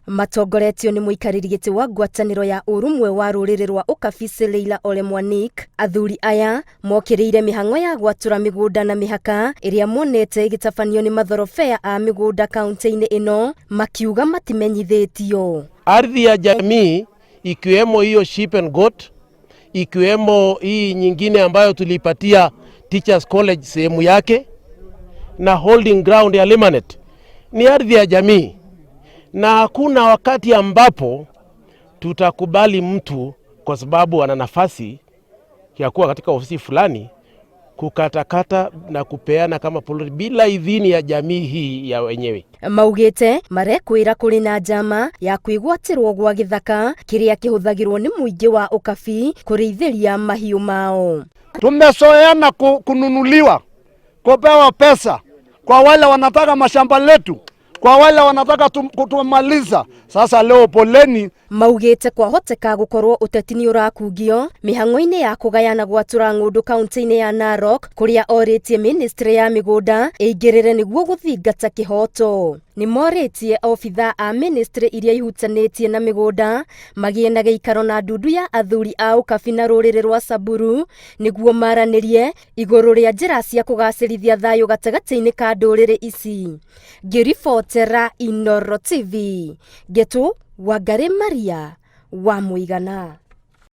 Matongoretio nĩ mũikarĩri gĩtĩ wa ngwatanĩro ya ũrũmwe wa rũrĩrĩ rwa ũkabi Leila Ole Mwanik. Athuri aya mokĩrĩire mĩhang'o ya gwatũra mĩgũnda na mĩhaka ĩrĩa monete ĩgĩtabanio nĩ mathorobea a mĩgũnda kaunti-inĩ ĩno, makiuga matimenyithĩtio. Ardhi ya jamii ikiwemo hiyo sheep and goat, ikiwemo hii nyingine ambayo tulipatia Teachers College sehemu yake, na holding ground ya Limanet ni ardhi ya jamii, na hakuna wakati ambapo tutakubali mtu kwa sababu ana nafasi ya kuwa katika ofisi fulani kukatakata na kupeana kama polisi bila idhini ya jamii hii ya wenyewe. Maugĩte marekwĩra kũrĩ na njama ya kwĩgwatĩrwo gwa gĩthaka kĩrĩa kĩhũthagĩrwo nĩ mũingĩ wa ũkabi kũrĩithĩria mahiũ mao. Tumezoeana kununuliwa, kupewa pesa kwa wale wanataka mashamba letu, kwa wale wanataka kutumaliza. Sasa leo poleni. Maugĩte kwahoteka gũkorwo ũteti nĩ ũrakungio mĩhang'o-inĩ ya kũgayana gwatũra ng'ũndũ kaunti-inĩ ya Narok, kũrĩa orĩtie ministry ya mĩgũnda ĩingĩrĩre nĩguo gũthingata kĩhoto. Nĩ morĩtie obitha a ministry iria ihutanĩtie na mĩgũnda magĩe na gĩikaro na ndundu ya athuri a ũkabi na rũrĩrĩ rwa Samburu nĩguo maranĩrie igũrũ rĩa njĩra cia kũgacĩrithia thayũ gatagatĩ-inĩ ka ndũrĩrĩ ici. Ngĩribotera Inooro TV, Getu Wangari Maria wa Mũigana.